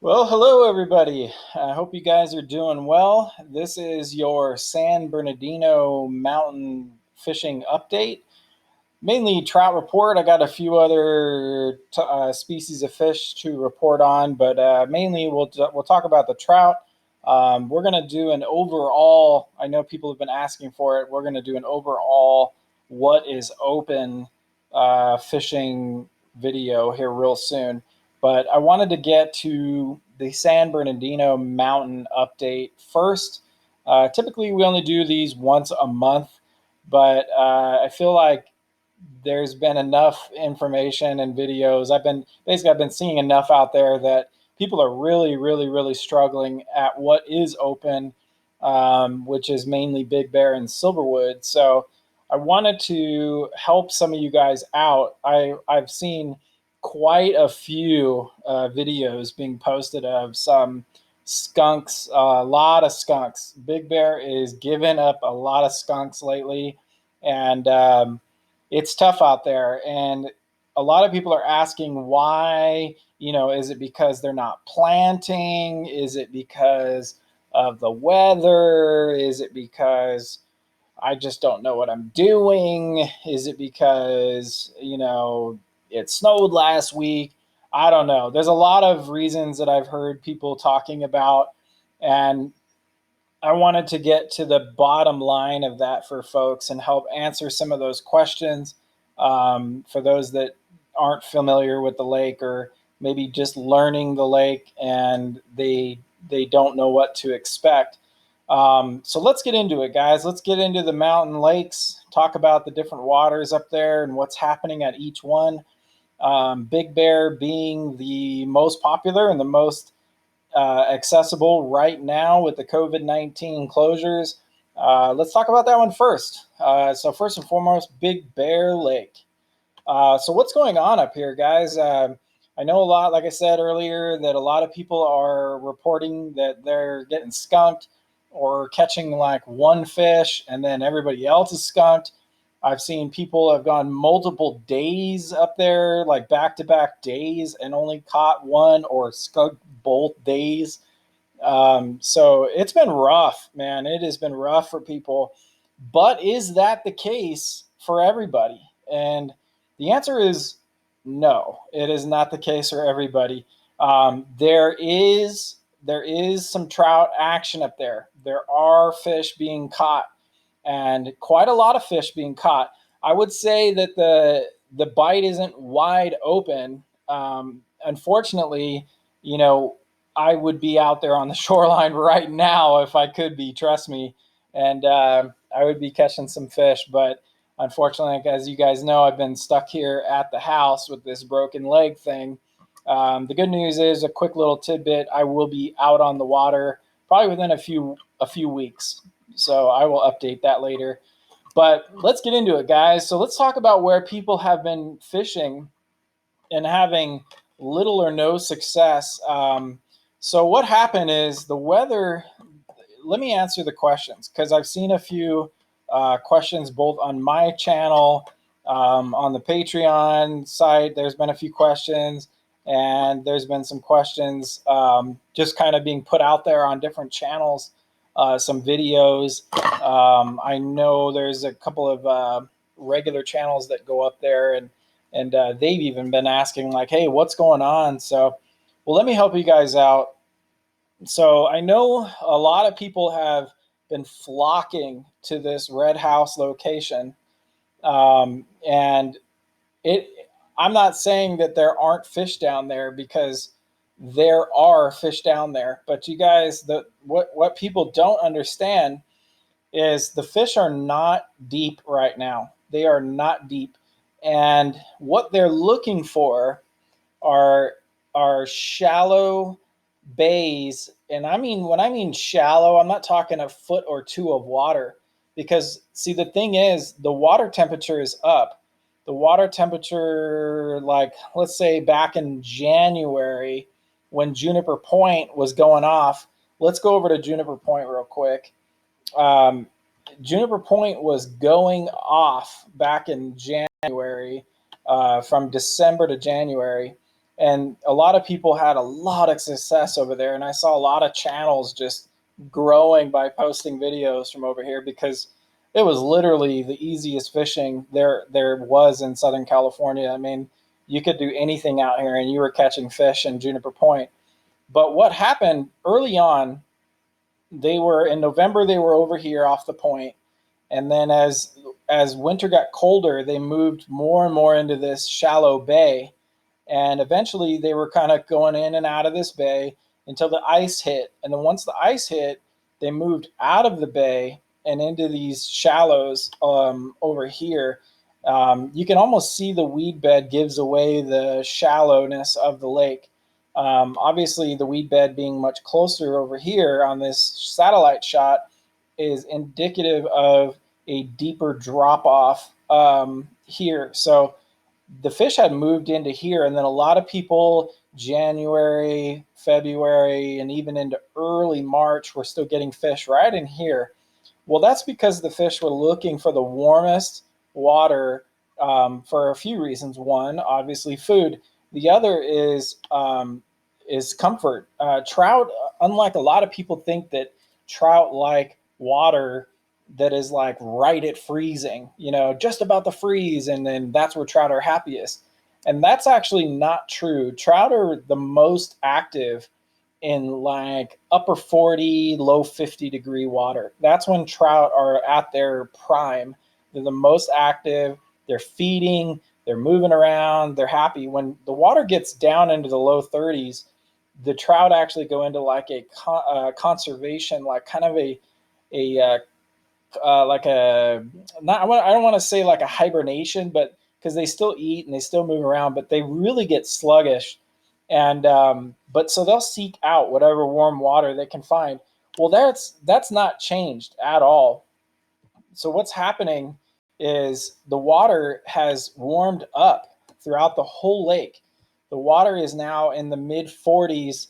Well, hello everybody. I hope you guys are doing well. This is your San Bernardino Mountain fishing update. Mainly trout report. I got a few other species of fish to report on, but mainly we'll talk about the trout. We're going to do an overall. I know people have been asking for it. We're going to do an overall what is open fishing video here real soon. But I wanted to get to the San Bernardino Mountain update first. Typically, we only do these once a month, but I feel like there's been enough information and videos. I've been seeing enough out there that people are really struggling at what is open, which is mainly Big Bear and Silverwood. So I wanted to help some of you guys out. I've seen quite a few videos being posted of some skunks, a lot of skunks. Big Bear is giving up a lot of skunks lately, and it's tough out there. And a lot of people are asking why. Is it because they're not planting? Is it because of the weather? Is it because I just don't know what I'm doing? Is it because, it snowed last week? I don't know. There's a lot of reasons that I've heard people talking about, and I wanted to get to the bottom line of that for folks and help answer some of those questions, for those that aren't familiar with the lake, or maybe just learning the lake and they don't know what to expect. So let's get into it, guys. Let's get into the mountain lakes, talk about the different waters up there and what's happening at each one. Big Bear being the most popular and the most accessible right now with the COVID-19 closures. Let's talk about that one first. So first and foremost, Big Bear Lake. So what's going on up here, guys? I know a lot, like I said earlier, that a lot of people are reporting that they're getting skunked or catching like one fish and then everybody else is skunked. I've seen people have gone multiple days up there, like back-to-back days, and only caught one or skunked both days. So it's been rough, man. It has been rough for people. But is that the case for everybody? And the answer is no. It is not the case for everybody. There is some trout action up there. There are fish being caught, and quite a lot of fish being caught. I would say that the bite isn't wide open. Unfortunately, you know, I would be out there on the shoreline right now if I could be, trust me, and I would be catching some fish. But unfortunately, as you guys know, I've been stuck here at the house with this broken leg thing. The good news is, a quick little tidbit: I will be out on the water probably within a few weeks. So I will update that later. But let's get into it, guys. So let's talk about where people have been fishing and having little or no success. So what happened is the weather. Let me answer the questions, because I've seen a few questions both on my channel, on the Patreon site. There's been a few questions, and there's been some questions just kind of being put out there on different channels, some videos. I know there's a couple of regular channels that go up there, and they've even been asking like, hey, what's going on? So, well, let me help you guys out. So I know a lot of people have been flocking to this Red House location, and it. I'm not saying that there aren't fish down there, because there are fish down there. But you guys, what people don't understand is the fish are not deep right now. They are not deep, and what they're looking for are shallow bays. And I mean, when I mean shallow, I'm not talking a foot or two of water, because see, the thing is, the water temperature is up. The water temperature, like, let's say back in January when Juniper Point was going off. Let's go over to Juniper Point real quick. um, Juniper Point was going off back in January, from December to January. And a lot of people had a lot of success over there. And I saw a lot of channels just growing by posting videos from over here, because it was literally the easiest fishing there was in Southern California. I mean, you could do anything out here and you were catching fish in Juniper Point. But what happened early on, they were in November, they were over here off the point. And then as winter got colder, they moved more and more into this shallow bay, and eventually they were kind of going in and out of this bay until the ice hit. And then once the ice hit, they moved out of the bay and into these shallows over here. You can almost see the weed bed gives away the shallowness of the lake. Obviously, the weed bed being much closer over here on this satellite shot is indicative of a deeper drop off here. So the fish had moved into here, and then a lot of people January, February, and even into early March were still getting fish right in here. Well, that's because the fish were looking for the warmest water for a few reasons. One, obviously, food. The other is comfort. Trout, unlike a lot of people think that trout like water that is like right at freezing, just about to freeze, and then that's where trout are happiest. And that's actually not true. Trout are the most active in like upper 40, low 50-degree water. That's when trout are at their prime. They're the most active. They're feeding, they're moving around, they're happy. When the water gets down into the low 30s, the trout actually go into like a conservation, like kind of a like a not I don't want to say like a hibernation, but because they still eat and they still move around, but they really get sluggish. And but so they'll seek out whatever warm water they can find. Well, that's not changed at all. So what's happening is the water has warmed up throughout the whole lake. The water is now in the mid 40s,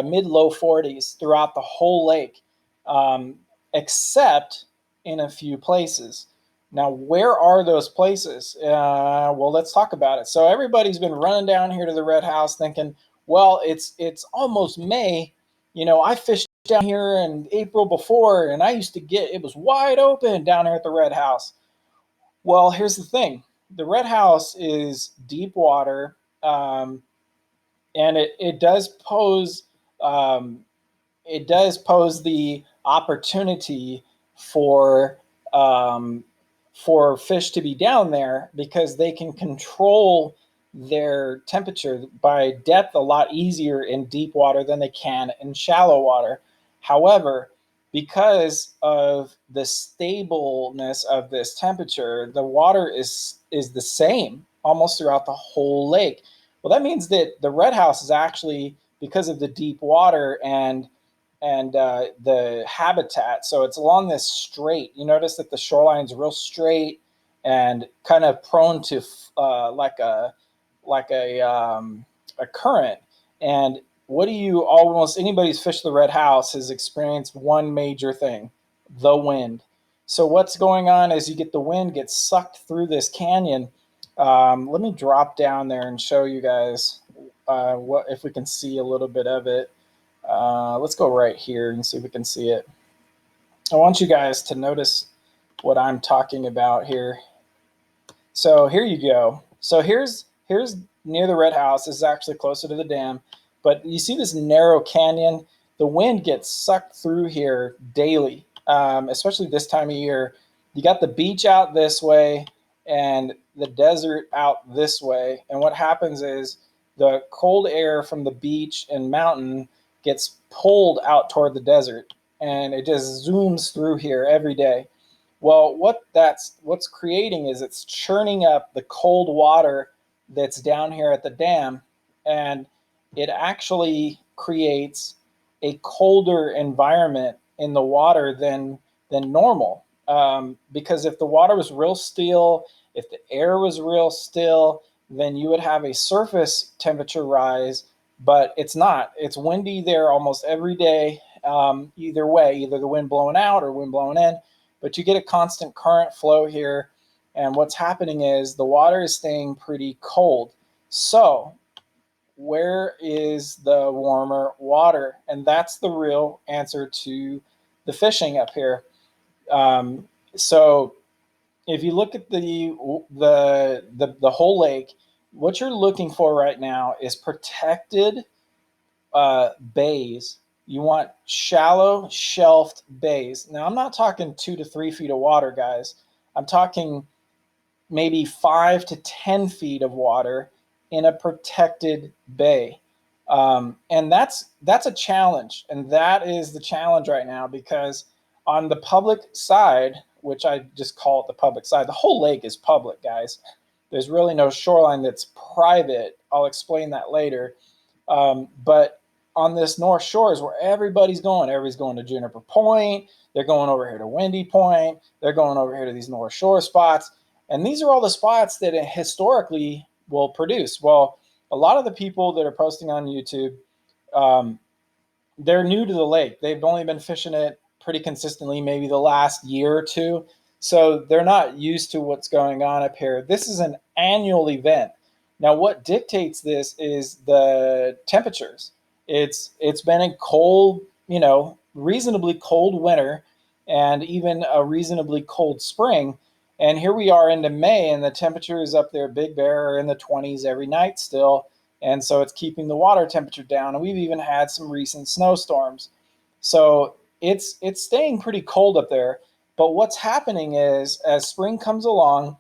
mid low 40s throughout the whole lake, um, except in a few places. Now, where are those places? Well, let's talk about it. So everybody's been running down here to the Red House thinking, well, it's almost May. I fished down here in April before, and I used to get it was wide open down here at the Red House. Well, here's the thing: the Red House is deep water, and um, it does pose the opportunity for um, for fish to be down there, because they can control their temperature by depth a lot easier in deep water than they can in shallow water. However, because of the stableness of this temperature, the water is the same almost throughout the whole lake. Well, that means that the red house is actually, because of the deep water and the habitat. So it's along this straight. You notice that the shoreline is real straight and kind of prone to like a current. And what do you almost anybody's fished the Red House has experienced one major thing: the wind. So what's going on is you get the wind gets sucked through this canyon. Let me drop down there and show you guys what if we can see a little bit of it. Let's go right here and see if we can see it. I want you guys to notice what I'm talking about here. So here you go. So here's near the red house. This is actually closer to the dam, but you see this narrow canyon. The wind gets sucked through here daily, especially this time of year. You got the beach out this way and the desert out this way. And what happens is the cold air from the beach and mountain gets pulled out toward the desert, and it just zooms through here every day. Well, what's creating is it's churning up the cold water that's down here at the dam, and it actually creates a colder environment in the water than normal. Because if the water was real still, if the air was real still, then you would have a surface temperature rise, but it's not. It's windy there almost every day. Either way, either the wind blowing out or wind blowing in, but you get a constant current flow here. And what's happening is the water is staying pretty cold. So where is the warmer water? And that's the real answer to the fishing up here. So if you look at the whole lake, what you're looking for right now is protected bays. You want shallow shelved bays. Now I'm not talking 2 to 3 feet of water, guys. I'm talking maybe 5 to 10 feet of water in a protected bay. And that's a challenge, and that is the challenge right now, because on the public side, which I just call it the public side, the whole lake is public, guys. There's really no shoreline that's private. I'll explain that later. But on this North Shore is where everybody's going. Everybody's going to Juniper Point. They're going over here to Windy Point. They're going over here to these North Shore spots. And these are all the spots that historically will produce. Well, a lot of the people that are posting on YouTube, um, they're new to the lake. They've only been fishing it pretty consistently, maybe the last year or two. So they're not used to what's going on up here. This is an annual event. Now, what dictates this is the temperatures. It's been a cold, reasonably cold winter, and even a reasonably cold spring. And here we are into May, and the temperature is up there. Big Bear are in the 20s every night still. And so it's keeping the water temperature down. And we've even had some recent snowstorms. So it's staying pretty cold up there. But what's happening is, as spring comes along,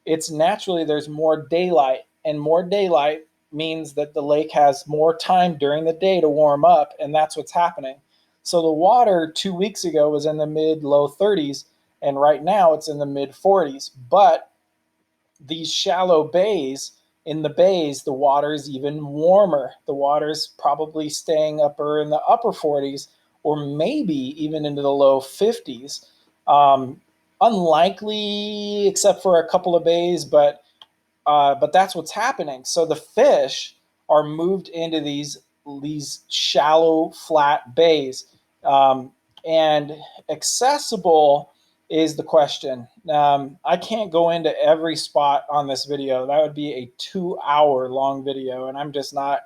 it's naturally there's more daylight, and more daylight means that the lake has more time during the day to warm up, and that's what's happening. So the water 2 weeks ago was in the mid low 30s, and right now it's in the mid 40s. But these shallow bays, in the bays, the water is even warmer. The water is probably staying upper in the upper 40s, or maybe even into the low 50s. Unlikely, except for a couple of bays, but that's what's happening. So the fish are moved into these shallow, flat bays, and accessible is the question. I can't go into every spot on this video. That would be a 2-hour long video, and I'm just not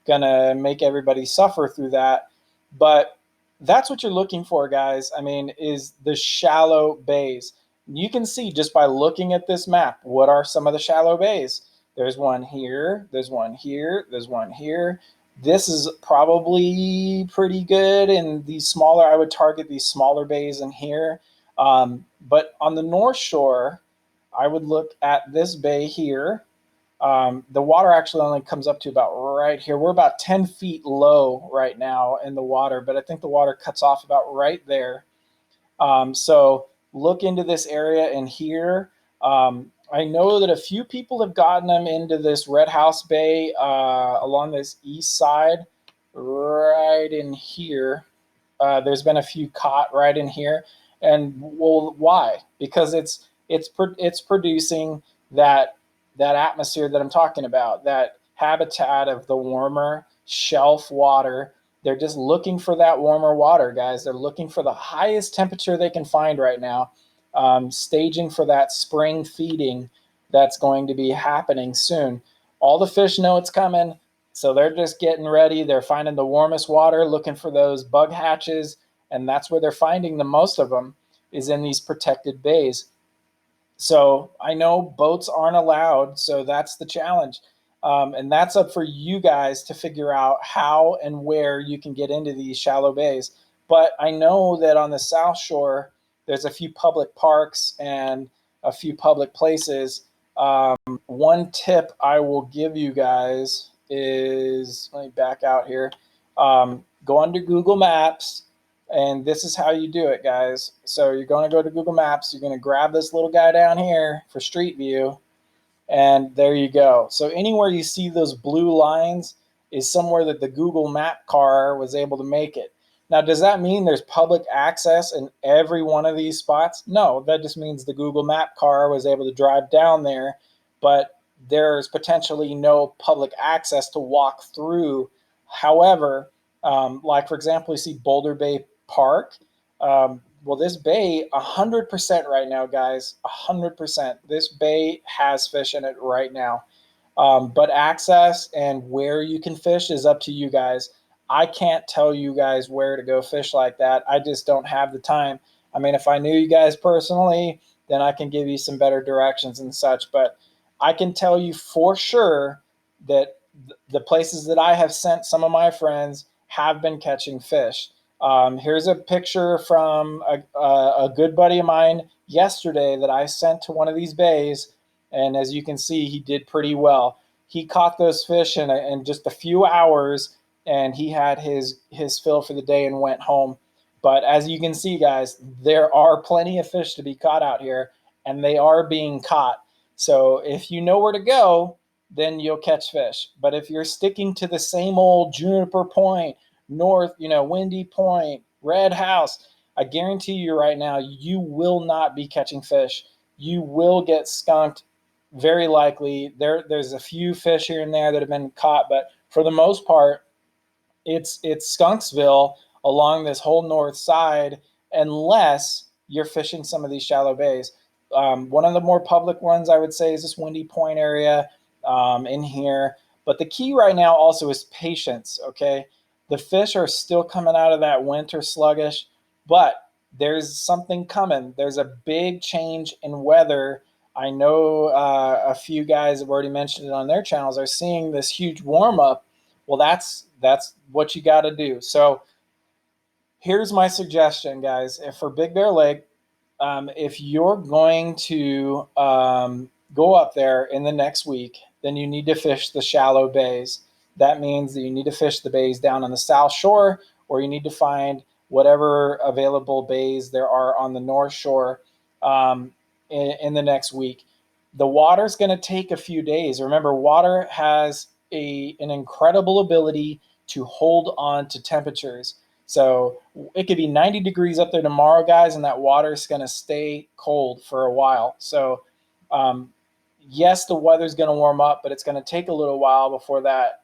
gonna make everybody suffer through that. But that's what you're looking for, guys. I mean, is the shallow bays. You can see just by looking at this map, what are some of the shallow bays? There's one here, there's one here, there's one here. This is probably pretty good. And these smaller, I would target these smaller bays in here. But on the North Shore, I would look at this bay here. The water actually only comes up to about right here. We're about 10 feet low right now in the water, but I think the water cuts off about right there. So look into this area in here. I know that a few people have gotten them into this Red House Bay along this east side, right in here. There's been a few caught right in here, and well, why? Because it's producing that atmosphere that I'm talking about, that habitat of the warmer shelf water. They're just looking for that warmer water, guys. They're looking for the highest temperature they can find right now, staging for that spring feeding that's going to be happening soon. All the fish know it's coming, so they're just getting ready. They're finding the warmest water, looking for those bug hatches, and that's where they're finding the most of them, is in these protected bays. So I know boats aren't allowed, so that's the challenge. And that's up for you guys to figure out how and where you can get into these shallow bays. But I know that on the South Shore, there's a few public parks and a few public places. One tip I will give you guys is, let me back out here. Go under Google Maps, and this is how you do it, guys. So you're going to go to Google Maps. You're going to grab this little guy down here for Street View, and there you go. So anywhere you see those blue lines is somewhere that the Google Map car was able to make it. Now, does that mean there's public access in every one of these spots? No, that just means the Google Map car was able to drive down there, but there's potentially no public access to walk through. However, like for example, you see Boulder Bay Park. Well, this bay, 100% right now, guys, 100%. This bay has fish in it right now. But access and where you can fish is up to you guys. I can't tell you guys where to go fish like that. I just don't have the time. I mean, if I knew you guys personally, then I can give you some better directions and such. But I can tell you for sure that the places that I have sent some of my friends have been catching fish. Here's a picture from a good buddy of mine yesterday that I sent to one of these bays. And as you can see, he did pretty well. He caught those fish in just a few hours, and he had his fill for the day and went home. But as you can see, guys, there are plenty of fish to be caught out here, and they are being caught. So if you know where to go, then you'll catch fish. But if you're sticking to the same old Juniper Point, North, Windy Point, Red House, I guarantee you right now, you will not be catching fish. You will get skunked, very likely. There's a few fish here and there that have been caught, but for the most part, it's Skunksville along this whole north side, unless you're fishing some of these shallow bays. One of the more public ones I would say is this Windy Point area in here. But the key right now also is patience. Okay, the fish are still coming out of that winter sluggish, but there's something coming. There's a big change in weather. I know a few guys have already mentioned it on their channels are seeing this huge warm up. Well, that's what you got to do. So here's my suggestion, guys. If for Big Bear Lake, if you're going to go up there in the next week, then you need to fish the shallow bays. That means that you need to fish the bays down on the south shore, or you need to find whatever available bays there are on the north shore in the next week. The water's going to take a few days. Remember, water has an incredible ability to hold on to temperatures. So it could be 90 degrees up there tomorrow, guys, and that water is going to stay cold for a while. So, yes, the weather's going to warm up, but it's going to take a little while before that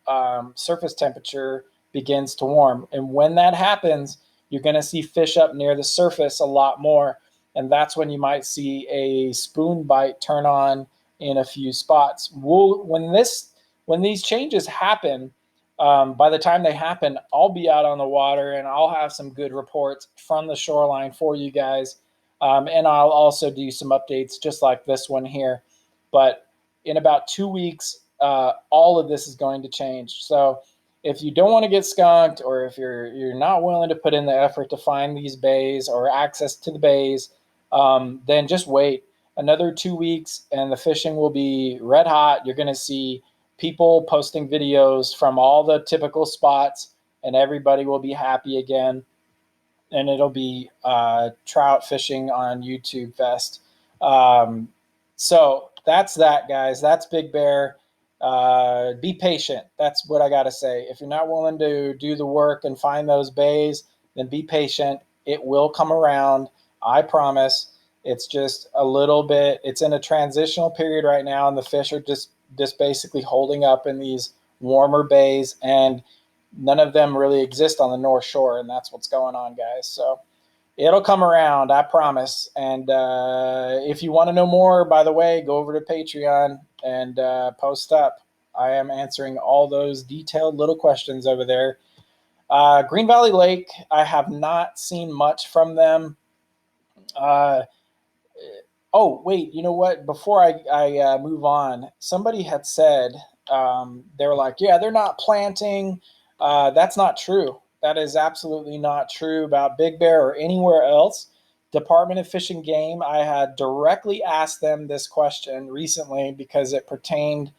surface temperature begins to warm. And when that happens, you're going to see fish up near the surface a lot more. And that's when you might see a spoon bite turn on in a few spots. When these changes happen, by the time they happen, I'll be out on the water and I'll have some good reports from the shoreline for you guys. And I'll also do some updates just like this one here. But in about 2 weeks, all of this is going to change. So if you don't want to get skunked, or if you're not willing to put in the effort to find these bays or access to the bays, then just wait another 2 weeks and the fishing will be red hot. You're going to see people posting videos from all the typical spots, and everybody will be happy again. And it'll be trout fishing on YouTube Fest. So that's that, guys. That's Big Bear. Be patient. That's what I got to say. If you're not willing to do the work and find those bays, then be patient. It will come around. I promise. It's just a little bit, it's in a transitional period right now, and the fish are just basically holding up in these warmer bays, and none of them really exist on the North Shore, and that's what's going on, guys. So it'll come around, I promise. And if you want to know more, by the way, go over to Patreon and post up. I am answering all those detailed little questions over there. Green Valley Lake, I have not seen much from them. Oh, wait, you know what? Before I move on, somebody had said, they were like, yeah, they're not planting. That's not true. That is absolutely not true about Big Bear or anywhere else. Department of Fish and Game, I had directly asked them this question recently because it pertained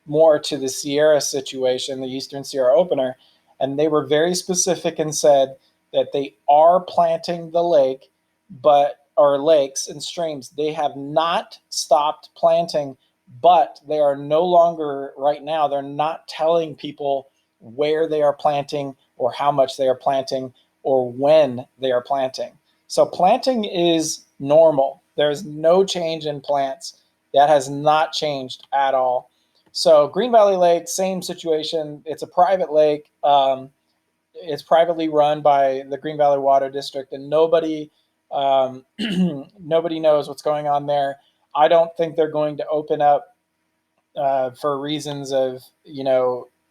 more to the Sierra situation, the Eastern Sierra opener. And they were very specific and said that they are planting the lake, or lakes and streams. They have not stopped planting, but they are no longer, right now, they're not telling people where they are planting or how much they are planting or when they are planting. So planting is normal. There's no change in plants. That has not changed at all. So Green Valley Lake, same situation. It's a private lake. It's privately run by the Green Valley Water District, and nobody knows what's going on there. I don't think they're going to open up for reasons of,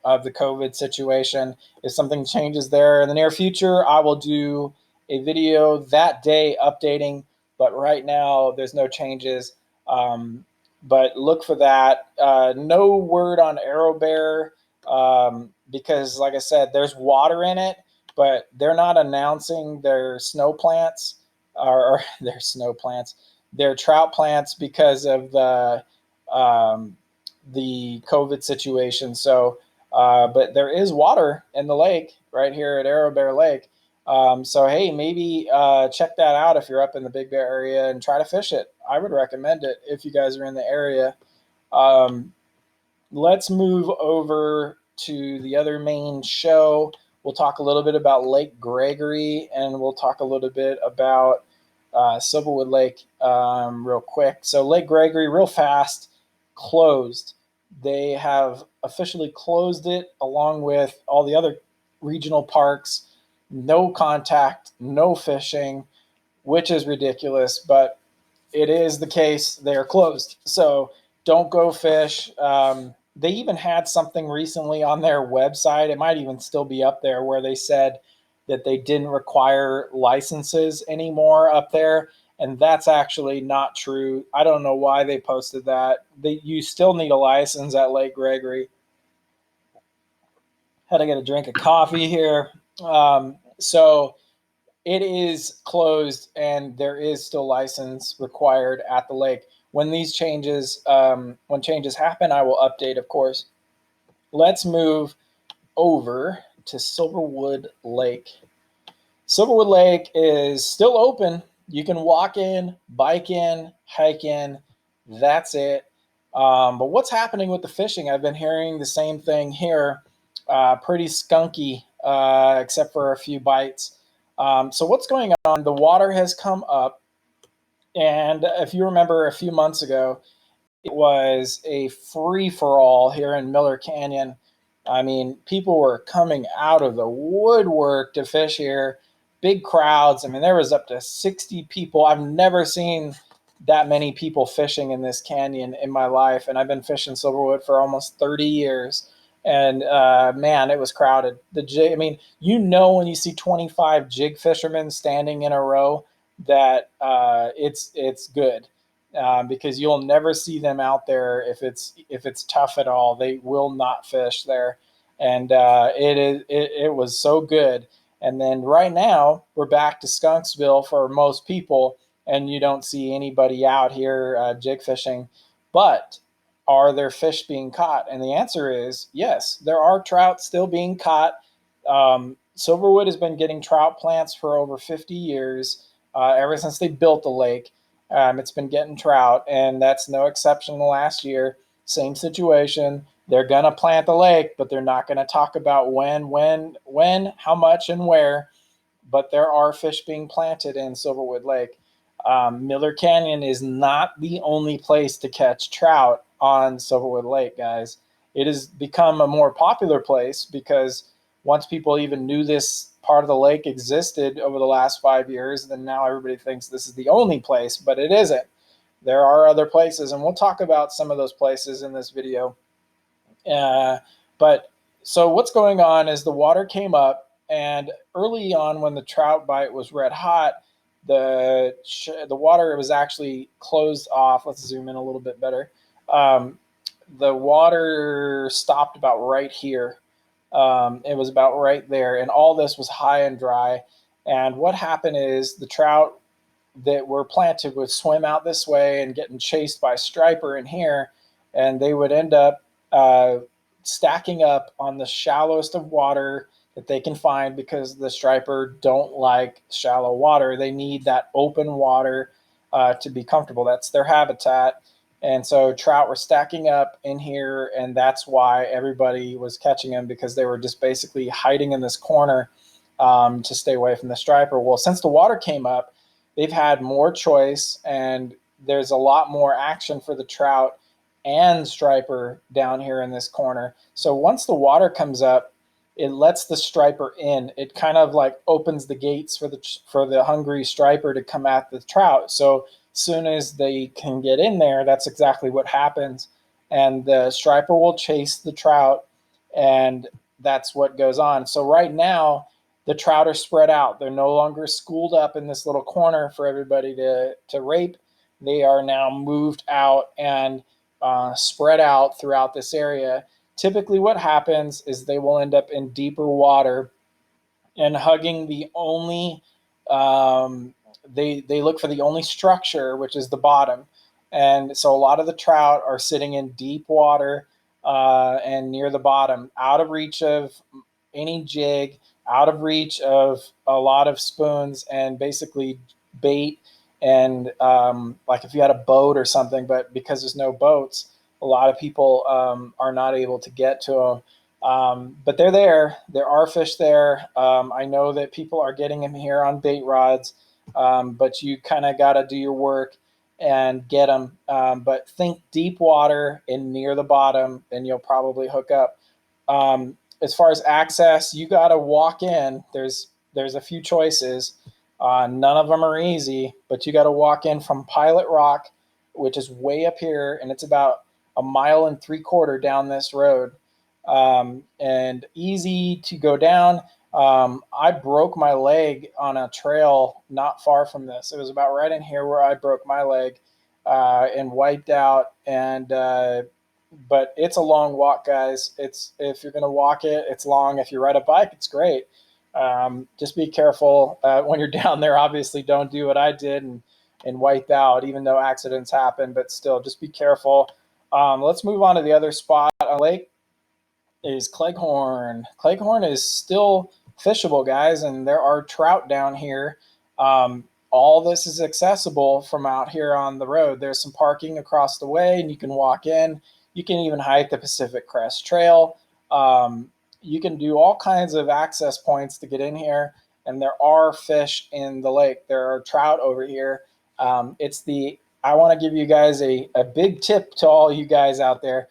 of the COVID situation. If something changes there in the near future, I will do a video that day updating. But right now, there's no changes. But look for that. No word on Arrow Bear because, like I said, there's water in it, but they're not announcing their snow plants or their snow plants, their trout plants because of the COVID situation. So, but there is water in the lake right here at Arrow Bear Lake. So, hey, maybe check that out if you're up in the Big Bear area and try to fish it. I would recommend it if you guys are in the area. Um, let's move over to the other main show. We'll talk a little bit about Lake Gregory, and we'll talk a little bit about Silverwood Lake real quick. So Lake Gregory, real fast, closed. They have officially closed it along with all the other regional parks. No contact, no fishing, which is ridiculous, but it is the case. They are closed. So don't go fish. They even had something recently on their website. It might even still be up there where they said that they didn't require licenses anymore up there. And that's actually not true. I don't know why they posted that. You still need a license at Lake Gregory. Had to get a drink of coffee here. So it is closed and there is still license required at the lake. When when changes happen, I will update, of course. Let's move over to Silverwood Lake. Silverwood Lake is still open. You can walk in, bike in, hike in. That's it. But what's happening with the fishing? I've been hearing the same thing here. Pretty skunky, except for a few bites. So what's going on? The water has come up. And if you remember a few months ago, it was a free for all here in Miller Canyon. I mean, people were coming out of the woodwork to fish here, big crowds. I mean, there was up to 60 people. I've never seen that many people fishing in this canyon in my life, and I've been fishing Silverwood for almost 30 years. And man, it was crowded. The jig, I mean, when you see 25 jig fishermen standing in a row, that it's good because you'll never see them out there if it's tough at all. They will not fish there, and it was so good. And then right now we're back to Skunksville for most people, and you don't see anybody out here jig fishing. But are there fish being caught? And the answer is yes. There are trout still being caught. Silverwood has been getting trout plants for over 50 years, ever since they built the lake. It's been getting trout, and that's no exception to last year. Same situation. They're going to plant the lake, but they're not going to talk about when, how much, and where. But there are fish being planted in Silverwood Lake. Miller Canyon is not the only place to catch trout on Silverwood Lake, guys. It has become a more popular place because once people even knew this part of the lake existed over the last 5 years, then now everybody thinks this is the only place, but it isn't. There are other places, and we'll talk about some of those places in this video. But so what's going on is the water came up, and early on when the trout bite was red hot, the water was actually closed off. Let's zoom in a little bit better. The water stopped about right here. It was about right there, and all this was high and dry. And what happened is the trout that were planted would swim out this way and getting chased by striper in here, and they would end up stacking up on the shallowest of water that they can find because the striper don't like shallow water. They need that open water to be comfortable. That's their habitat. And so trout were stacking up in here, and that's why everybody was catching them, because they were just basically hiding in this corner to stay away from the striper. Well, since the water came up, they've had more choice, and there's a lot more action for the trout and striper down here in this corner. So once the water comes up, it lets the striper in. It kind of like opens the gates for the hungry striper to come at the trout. So soon as they can get in there, that's exactly what happens. and the striper will chase the trout, and that's what goes on. So right now, the trout are spread out. They're no longer schooled up in this little corner for everybody to rape. They are now moved out and spread out throughout this area. Typically, what happens is they will end up in deeper water and hugging the only they look for the only structure, which is the bottom. And so a lot of the trout are sitting in deep water and near the bottom, out of reach of any jig, out of reach of a lot of spoons, and basically bait. And like if you had a boat or something, but because there's no boats, a lot of people are not able to get to them. But they're there. There are fish there. I know that people are getting them here on bait rods, but you kind of got to do your work and get them. But think deep water and near the bottom, and you'll probably hook up. As far as access, you got to walk in. There's a few choices. None of them are easy, but you got to walk in from Pilot Rock, which is way up here, and it's about a mile and 3/4 down this road, and easy to go down. I broke my leg on a trail not far from this. It was about right in here where I broke my leg and wiped out. And but it's a long walk, guys. It's if you're gonna walk it, it's long. If you ride a bike, it's great. Just be careful when you're down there. Obviously, don't do what I did and wipe out, even though accidents happen. But still, just be careful. Let's move on to the other spot on the lake is Cleghorn. Cleghorn is still fishable, guys, and there are trout down here. All this is accessible from out here on the road. There's some parking across the way, and you can walk in. You can even hike the Pacific Crest Trail. You can do all kinds of access points to get in here, and there are fish in the lake. There are trout over here. I want to give you guys a big tip to all you guys out there.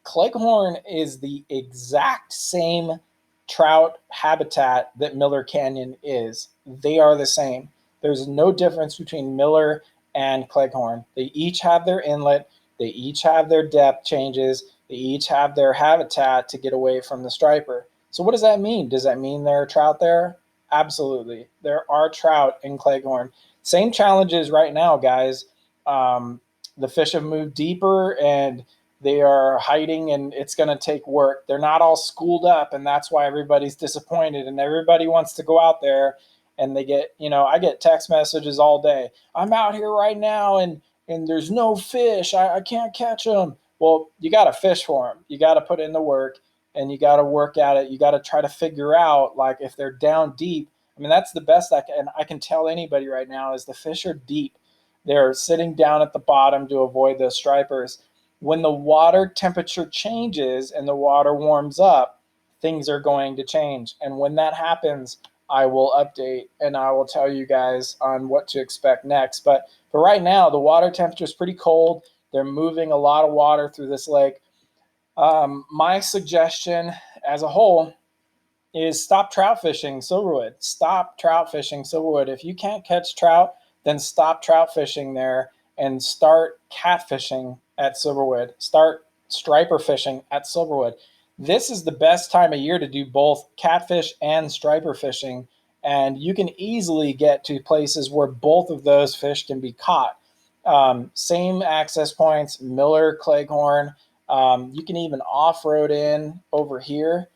Cleghorn is the exact same trout habitat that Miller Canyon is. They are the same. There's no difference between Miller and Cleghorn. They each have their inlet. They each have their depth changes. They each have their habitat to get away from the striper. So what does that mean? Does that mean there are trout there? Absolutely. There are trout in Cleghorn. Same challenges right now, guys. The fish have moved deeper and they are hiding, and it's going to take work. They're not all schooled up, and that's why everybody's disappointed, and everybody wants to go out there, and they get, I get text messages all day. I'm out here right now, and there's no fish. I can't catch them. Well, you got to fish for them. You got to put in the work, and you got to work at it. You got to try to figure out, like, if they're down deep. I mean, that's the best I can tell anybody right now is the fish are deep. They're sitting down at the bottom to avoid those stripers. When the water temperature changes and the water warms up, things are going to change. And when that happens, I will update and I will tell you guys on what to expect next. But for right now, the water temperature is pretty cold. They're moving a lot of water through this lake. My suggestion as a whole is stop trout fishing Silverwood. Stop trout fishing Silverwood. If you can't catch trout, then stop trout fishing there and start catfishing at Silverwood. Start striper fishing at Silverwood. This is the best time of year to do both catfish and striper fishing, and you can easily get to places where both of those fish can be caught. Same access points, Miller, Cleghorn. You can even off-road in over here.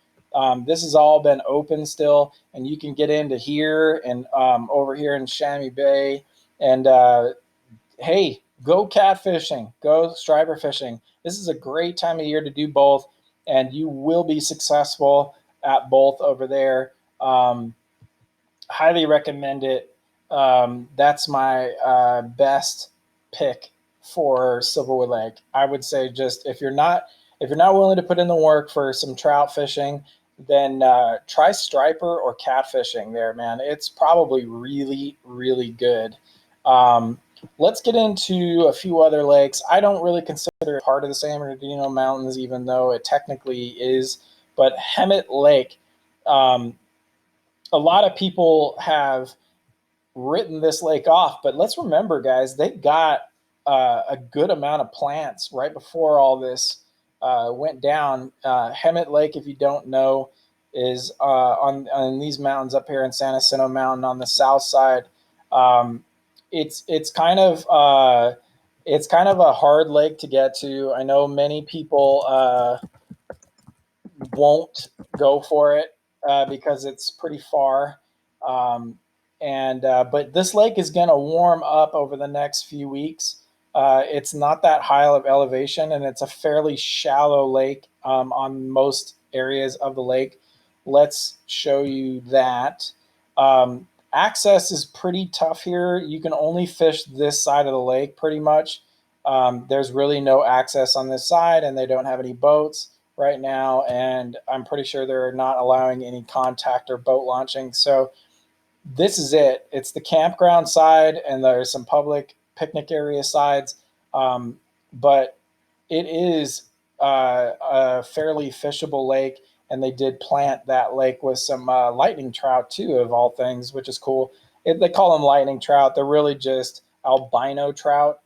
This has all been open still, and you can get into here and over here in Chamois Bay. And hey, go catfishing, go striper fishing. This is a great time of year to do both, and you will be successful at both over there. Highly recommend it. That's my best pick for Silverwood Lake. I would say just if you're not willing to put in the work for some trout fishing, then try striper or catfishing there, man. It's probably really, really good. Let's get into a few other lakes. I don't really consider it part of the San Bernardino Mountains, even though it technically is. But Hemet Lake, a lot of people have written this lake off, but let's remember, guys, they got a good amount of plants right before all this went down. Hemet Lake, if you don't know, is on these mountains up here in San Bernardino Mountain on the south side. Um, it's kind of it's kind of a hard lake to get to. I know many people won't go for it because it's pretty far. Um, and But this lake is going to warm up over the next few weeks. It's not that high of elevation, and it's a fairly shallow lake on most areas of the lake. Let's show you that. Access is pretty tough here. You can only fish this side of the lake pretty much. There's really no access on this side, and they don't have any boats right now, and I'm pretty sure they're not allowing any contact or boat launching. So this is it. It's the campground side, and there's some public picnic area sides, but it is a fairly fishable lake, and they did plant that lake with some lightning trout too, of all things, which is cool. They call them lightning trout. They're really just albino trout,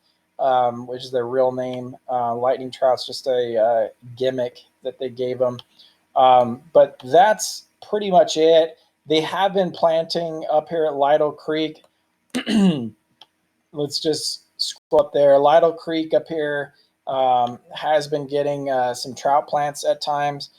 which is their real name. Lightning trout's just a gimmick that they gave them. But that's pretty much it. They have been planting up here at Lytle Creek. Let's just scroll up there. Lytle Creek up here has been getting some trout plants at times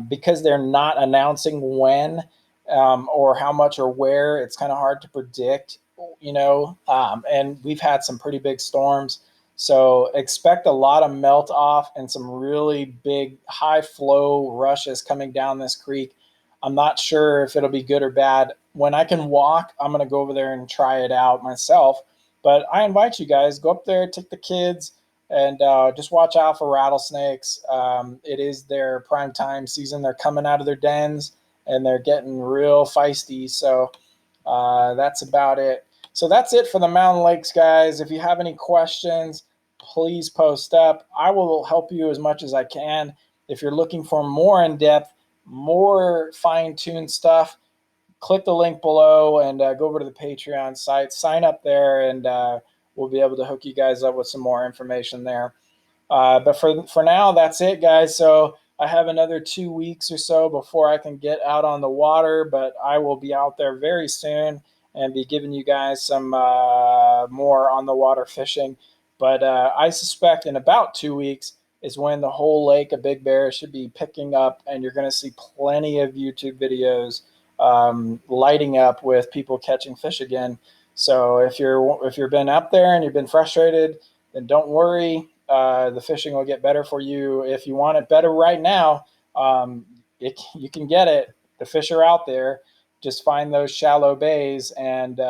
because they're not announcing when or how much or where. It's kind of hard to predict, and we've had some pretty big storms. So expect a lot of melt off and some really big high flow rushes coming down this creek. I'm not sure if it'll be good or bad. When I can walk, I'm going to go over there and try it out myself. But I invite you guys, go up there, take the kids, and just watch out for rattlesnakes. It is their prime time season. They're coming out of their dens, and they're getting real feisty. So that's about it. So that's it for the mountain lakes, guys. If you have any questions, please post up. I will help you as much as I can. If you're looking for more in-depth, more fine-tuned stuff, click the link below and go over to the Patreon site, sign up there, and we'll be able to hook you guys up with some more information there. But for now, that's it, guys. So I have another 2 weeks or so before I can get out on the water, but I will be out there very soon and be giving you guys some more on the water fishing. But I suspect in about 2 weeks is when the whole lake of Big Bear should be picking up, and you're going to see plenty of YouTube videos lighting up with people catching fish again. So if you've been up there and you've been frustrated, then don't worry. The fishing will get better for you. If you want it better right now, you can get it. The fish are out there. Just find those shallow bays, and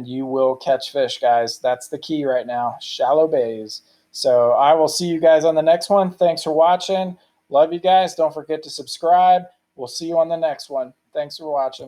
you will catch fish, guys. That's the key right now, shallow bays. So I will see you guys on the next one. Thanks for watching. Love you guys. Don't forget to subscribe. We'll see you on the next one. Thanks for watching.